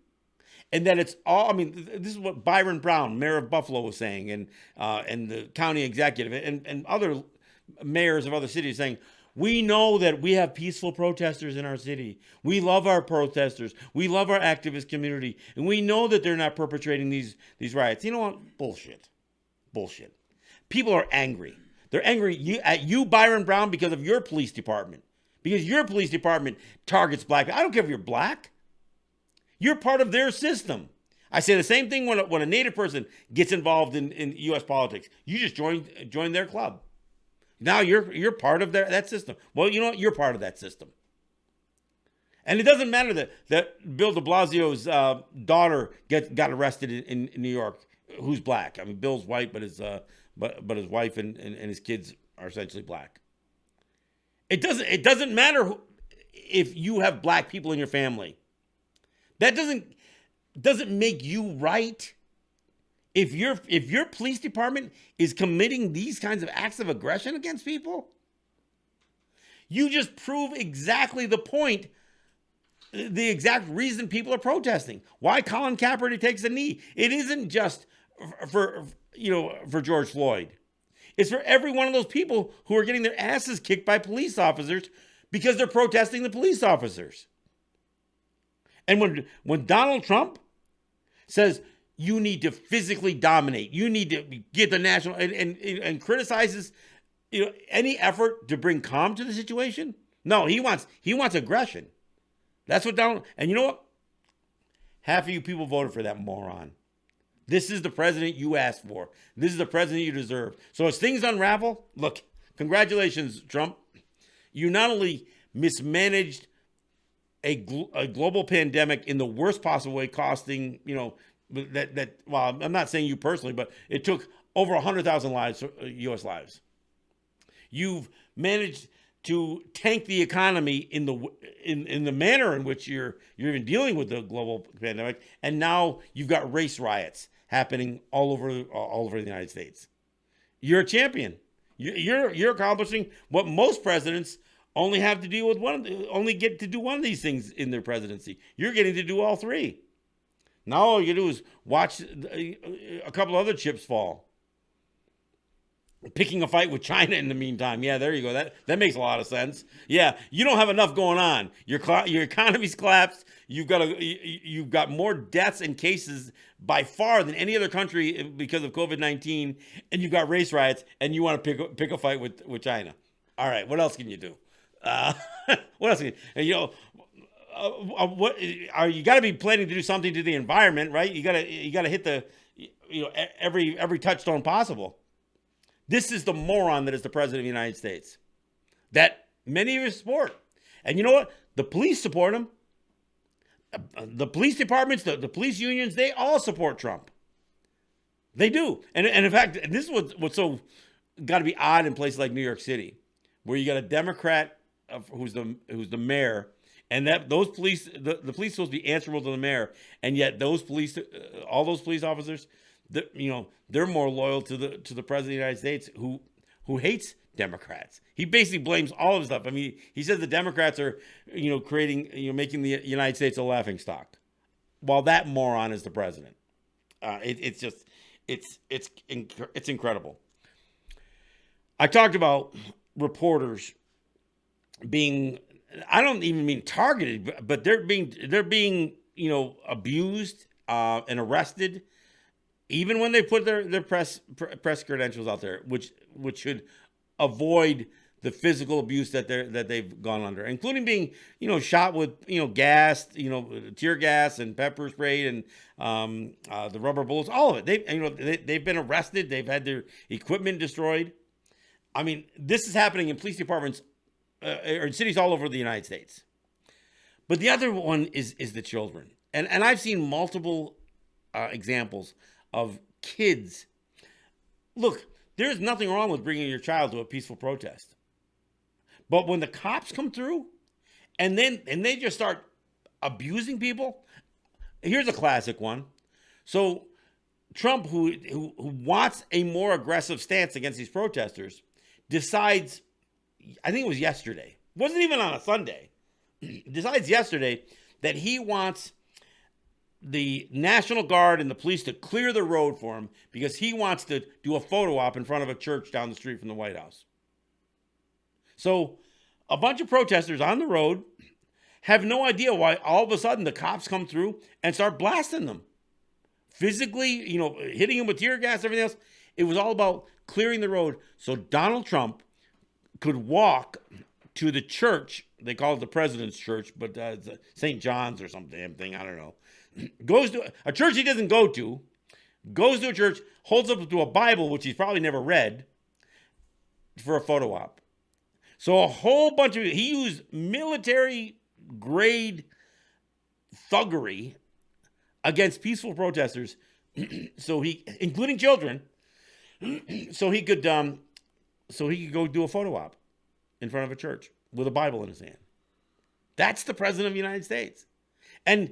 and that it's all, I mean, this is what Byron Brown, mayor of Buffalo, was saying, and the county executive and other mayors of other cities saying, we know that we have peaceful protesters in our city. We love our protesters. We love our activist community. And we know that they're not perpetrating these riots. You know what? Bullshit. Bullshit. People are angry. They're angry at you, Byron Brown, because of your police department. Because your police department targets black people. I don't care if you're black. You're part of their system. I say the same thing when a Native person gets involved in U.S. politics. You just join their club. Now you're part of that system. Well, you know what? You're part of that system. And it doesn't matter that Bill de Blasio's daughter got arrested in New York, who's black. I mean, Bill's white, but his wife and his kids are essentially black. It doesn't matter if you have black people in your family. That doesn't make you right. If your police department is committing these kinds of acts of aggression against people, you just prove exactly the point, the exact reason people are protesting. Why Colin Kaepernick takes a knee. It isn't just for George Floyd. It's for every one of those people who are getting their asses kicked by police officers because they're protesting the police officers. And when Donald Trump says you need to physically dominate, you need to get the national and criticizes any effort to bring calm to the situation, no, he wants aggression. That's what Donald. And you know what? Half of you people voted for that moron. This is the president you asked for. This is the president you deserve. So as things unravel, look, congratulations, Trump. You not only mismanaged a global pandemic in the worst possible way, costing, well, I'm not saying you personally, but it took over 100,000 lives, U.S. lives. You've managed to tank the economy in the manner in which you're even dealing with the global pandemic, and now you've got race riots happening all over the United States. You're a champion. You're accomplishing what most presidents only have to deal with only get to do one of these things in their presidency. You're getting to do all three. Now all you do is watch a couple other chips fall. Picking a fight with China in the meantime. Yeah, there you go. That makes a lot of sense. Yeah, you don't have enough going on. Your economy's collapsed. You've got more deaths and cases by far than any other country because of COVID-19, and you've got race riots, and you want to pick a fight with China. All right, what else can you do? What else? What are you got to be planning to do something to the environment, right? You got to hit the every touchstone possible. This is the moron that is the president of the United States that many of us support. And you know what? The police support him. The police departments, the police unions, they all support Trump. They do. And in fact, this is what's so got to be odd in places like New York City, where you got a Democrat who's the mayor, and that those police, the police are supposed to be answerable to the mayor, and yet those police, all those police officers, they're more loyal to the president of the United States, who hates Democrats. He basically blames all of stuff. I mean, he says the Democrats are, making the United States a laughingstock, while that moron is the president. It's incredible. I talked about reporters being, I don't even mean targeted, but they're being abused and arrested, even when they put their press credentials out there, which should avoid the physical abuse that they've gone under, including being, shot with, gas, tear gas and pepper spray and the rubber bullets, all of it. They've been arrested. They've had their equipment destroyed. I mean, this is happening in police departments or in cities all over the United States. But the other one is the children. And I've seen multiple examples of kids. Look, there's nothing wrong with bringing your child to a peaceful protest. But when the cops come through and they just start abusing people, here's a classic one. So Trump, who wants a more aggressive stance against these protesters, decides, I think it was yesterday, wasn't even on a Sunday, decides yesterday that he wants the National Guard and the police to clear the road for him because he wants to do a photo op in front of a church down the street from the White House. So a bunch of protesters on the road have no idea why all of a sudden the cops come through and start blasting them. Physically, hitting them with tear gas, everything else. It was all about clearing the road so Donald Trump could walk to the church. They call it the President's Church, but it's St. John's or some damn thing. I don't know. Goes to a church he doesn't go to, goes to a church, holds up to a Bible, which he's probably never read, for a photo op. So a whole bunch of, he used military grade thuggery against peaceful protesters, including children, so he could go do a photo op in front of a church with a Bible in his hand. That's the president of the United States. And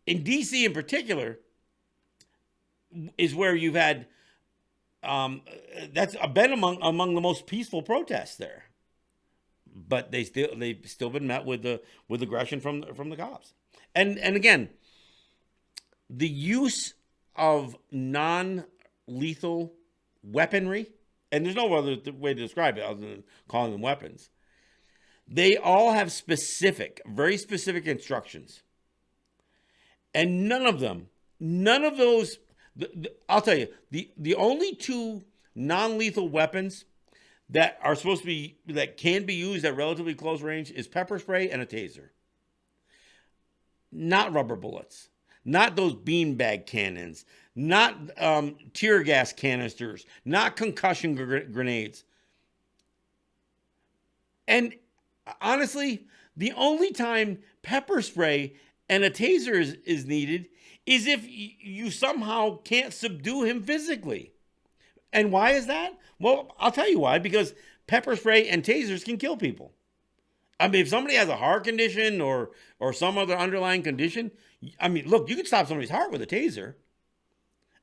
in D.C. in particular is where you've had, that's been among the most peaceful protests there. But they've still been met with aggression from the cops. And again, the use of non-lethal weaponry, and there's no other way to describe it other than calling them weapons. They all have very specific instructions. And none of those, I'll tell you, the only two non-lethal weapons that are supposed to be, that can be used at relatively close range is pepper spray and a taser. Not rubber bullets. Not those beanbag cannons. Not tear gas canisters. Not concussion grenades. And honestly, the only time pepper spray and a taser is needed is if you somehow can't subdue him physically. And why is that? Well, I'll tell you why. Because pepper spray and tasers can kill people. I mean, if somebody has a heart condition or some other underlying condition, I mean, look, you can stop somebody's heart with a taser.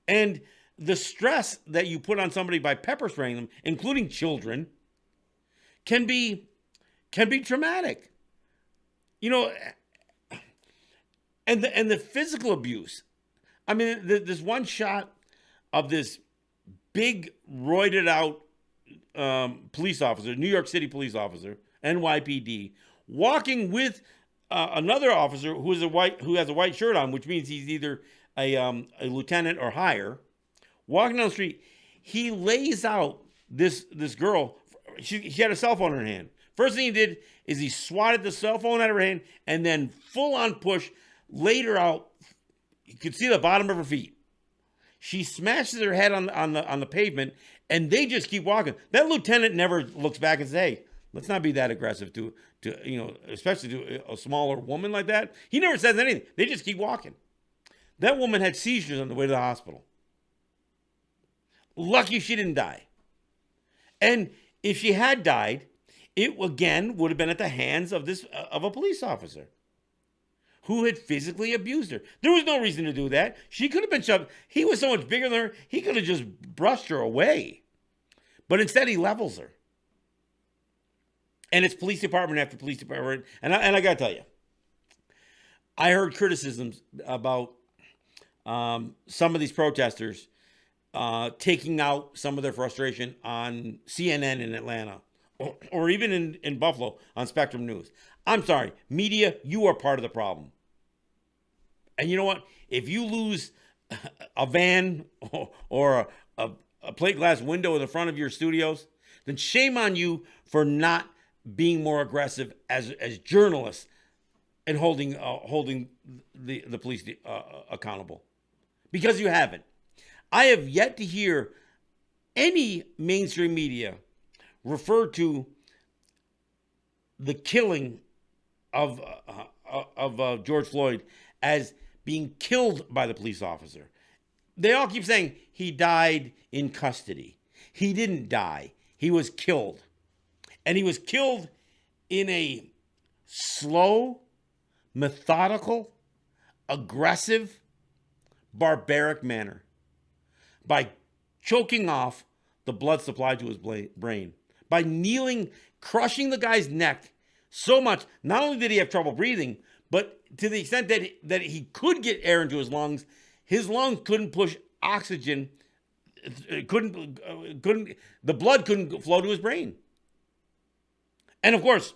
And the stress that you put on somebody by pepper spraying them, including children, can be traumatic. And the physical abuse. I mean, there's one shot of this big roided out police officer, New York City police officer, NYPD, walking with another officer who has a white shirt on, which means he's either a lieutenant or higher, walking down the street. He lays out this girl. She had a cell phone in her hand. First thing he did is he swatted the cell phone out of her hand and then full on push, laid her out. You could see the bottom of her feet. She smashes her head on the pavement, and they just keep walking. That lieutenant never looks back and says, "Hey, let's not be that aggressive to especially to a smaller woman like that." He never says anything. They just keep walking. That woman had seizures on the way to the hospital. Lucky she didn't die. And if she had died, it again would have been at the hands of a police officer who had physically abused her. There was no reason to do that. She could have been shoved. He was so much bigger than her, he could have just brushed her away. But instead, he levels her. And it's police department after police department. And I got to tell you, I heard criticisms about some of these protesters taking out some of their frustration on CNN in Atlanta or even in Buffalo on Spectrum News. I'm sorry, media, you are part of the problem. And you know what? If you lose a van or a plate glass window in the front of your studios, then shame on you for not being more aggressive as journalists and holding the police accountable, because you haven't. I have yet to hear any mainstream media refer to the killing of George Floyd as being killed by the police officer. They all keep saying he died in custody. He didn't die. He was killed. And he was killed in a slow, methodical, aggressive, barbaric manner by choking off the blood supply to his brain, by kneeling, crushing the guy's neck so much. Not only did he have trouble breathing, but to the extent that he could get air into his lungs couldn't push oxygen, the blood couldn't flow to his brain. And of course,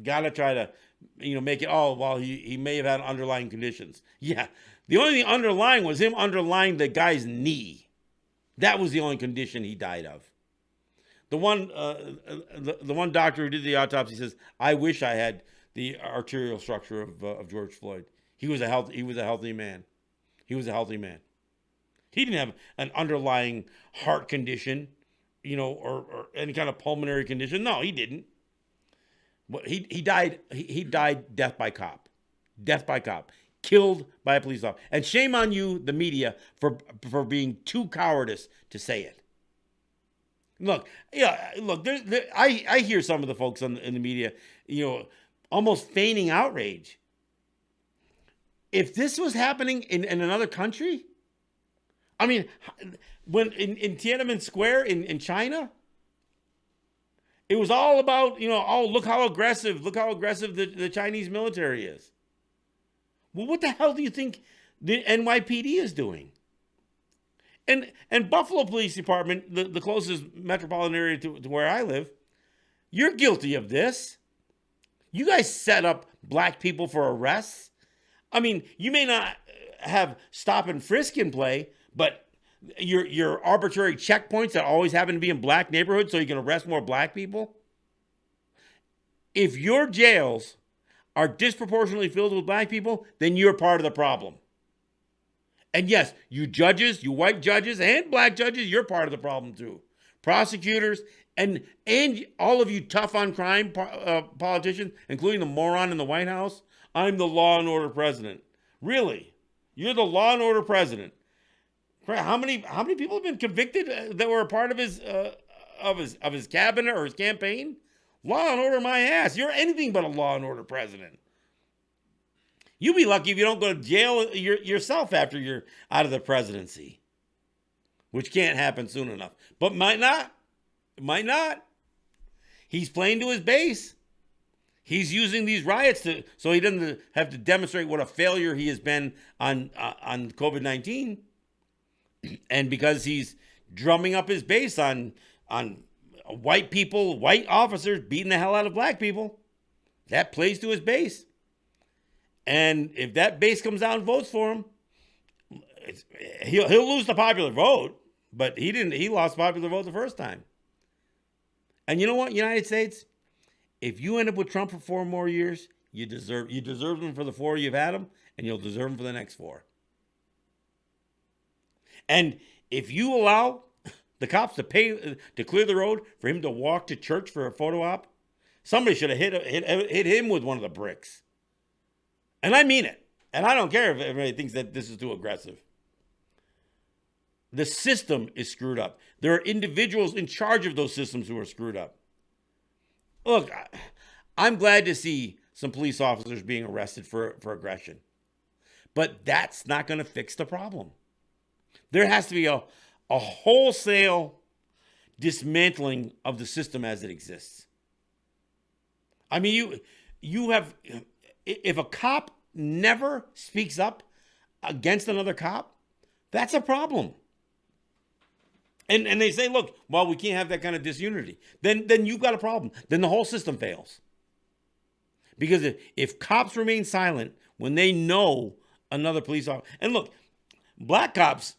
gotta try to, make it, he may have had underlying conditions. Yeah, the only thing underlying was him underlying the guy's knee. That was the only condition he died of. The one doctor who did the autopsy says, "I wish I had the arterial structure of George Floyd. He was a healthy man. He was a healthy man. He didn't have an underlying heart condition, or any kind of pulmonary condition. No, he didn't. He died. He died death by cop. Death by cop. Killed by a police officer. And shame on you, the media, for being too cowardice to say it. Look, I hear some of the folks in the media, almost feigning outrage. If this was happening in another country, I mean, when in Tiananmen Square in China, it was all about, look how aggressive the Chinese military is. Well, what the hell do you think the NYPD is doing? And Buffalo Police Department, the closest metropolitan area to where I live, you're guilty of this. You guys set up black people for arrests. I mean, you may not have stop and frisk in play, but your arbitrary checkpoints that always happen to be in black neighborhoods so you can arrest more black people. If your jails are disproportionately filled with black people, then you're part of the problem. And yes, you judges, you white judges and black judges, you're part of the problem too. Prosecutors and all of you tough on crime politicians, including the moron in the White House. I'm the law and order president. Really? You're the law and order president. How many people have been convicted that were a part of his cabinet or his campaign? Law and order my ass. You're anything but a law and order president. You'll be lucky if you don't go to jail yourself after you're out of the presidency, which can't happen soon enough, but might not. It might not. He's playing to his base. He's using these riots so he doesn't have to demonstrate what a failure he has been on COVID-19, and because he's drumming up his base on white people, white officers beating the hell out of black people, that plays to his base. And if that base comes out and votes for him, he'll lose the popular vote, but he lost popular vote the first time. And you know what, United States? If you end up with Trump for 4 more years, you deserve him for the 4 you've had him, and you'll deserve him for the next 4. And if you allow the cops to pay to clear the road for him to walk to church for a photo op, somebody should have hit him with one of the bricks. And I mean it. And I don't care if everybody thinks that this is too aggressive. The system is screwed up. There are individuals in charge of those systems who are screwed up. Look, I'm glad to see some police officers being arrested for aggression. But that's not going to fix the problem. There has to be a wholesale dismantling of the system as it exists. I mean, you have... If a cop never speaks up against another cop, that's a problem. And they say, look, well, we can't have that kind of disunity. Then you've got a problem. Then the whole system fails. Because if cops remain silent when they know another police officer, and look, black cops,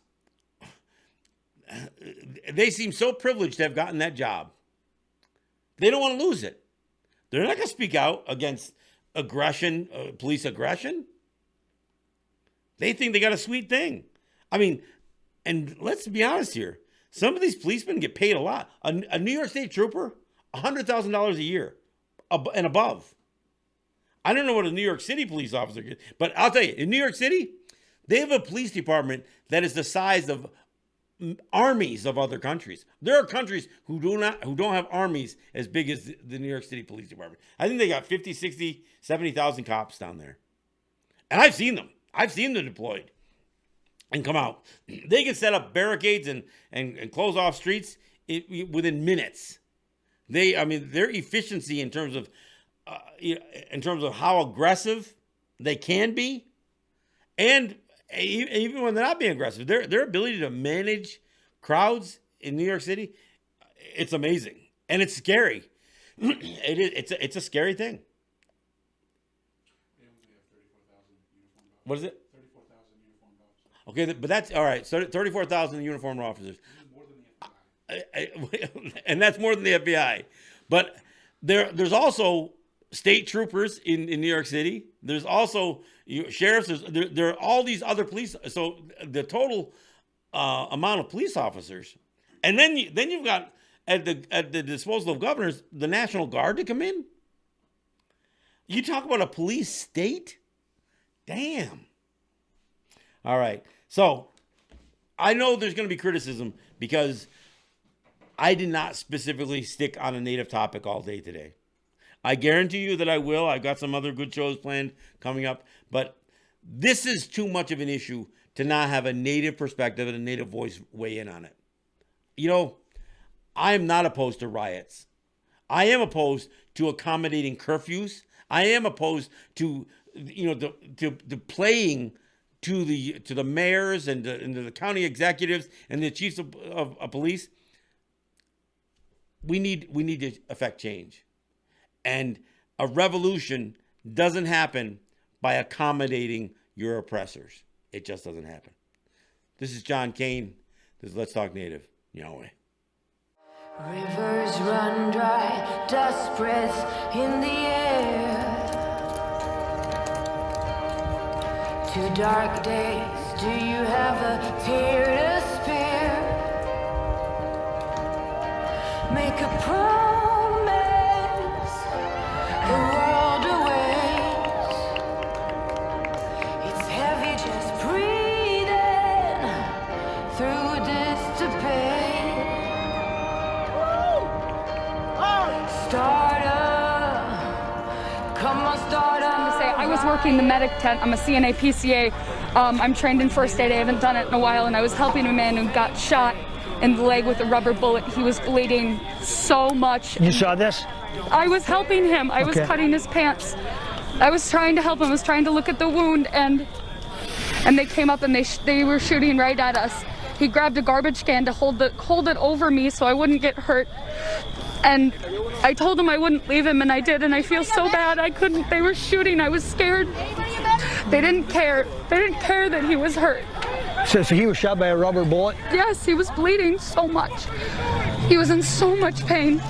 they seem so privileged to have gotten that job. They don't want to lose it. They're not going to speak out against aggression, police aggression. They think they got a sweet thing. I mean, and let's be honest here. Some of these policemen get paid a lot. A New York State trooper, $100,000 a year and above. I don't know what a New York City police officer gets, but I'll tell you, in New York City, they have a police department that is the size of armies of other countries. There are countries who don't have armies as big as the New York City Police Department. I think they got 50, 60, 70,000 cops down there. And I've seen them. I've seen them deployed and come out. They can set up barricades and close off streets within minutes. Their efficiency in terms of how aggressive they can be, and even when they're not being aggressive, their ability to manage crowds in New York City, it's amazing. And it's scary. It's a scary thing. What is it? 34,000 uniformed officers. Okay, but that's all right. So 34,000 uniformed officers. More than the FBI. And that's more than the FBI. But there's also state troopers in New York City. There's also sheriffs. There are all these other police. So the total amount of police officers, and then you've got at the disposal of governors the National Guard to come in. You talk about a police state. Damn. All right. So I know there's going to be criticism because I did not specifically stick on a native topic all day today. I guarantee you that I will. I've got some other good shows planned coming up, but this is too much of an issue to not have a native perspective and a native voice weigh in on it. You know, I am not opposed to riots. I am opposed to accommodating curfews. I am opposed to to playing to the mayors and to the county executives and the chiefs of police. We need to affect change. And a revolution doesn't happen by accommodating your oppressors. It just doesn't happen. This is John Kane. This is Let's Talk Native. Yahweh. Rivers run dry, dust breaths in the air. 2 dark days, do you have a tear to spare? Make a promise, the world awaits. It's heavy just breathing through this debate. Start up, come on, start up. I was working the medic tent. I'm a CNA PCA. I'm trained in first aid. I haven't done it in a while, and I was helping a man who got shot in the leg with a rubber bullet. He was bleeding so much. You saw this? I was helping him. I was cutting his pants. I was trying to help him. I was trying to look at the wound, and they came up and they were shooting right at us. He grabbed a garbage can to hold it over me so I wouldn't get hurt. And I told him I wouldn't leave him, and I did, and I feel so bad. I couldn't. They were shooting. I was scared. They didn't care. They didn't care that he was hurt. So he was shot by a rubber bullet? Yes, he was bleeding so much. He was in so much pain.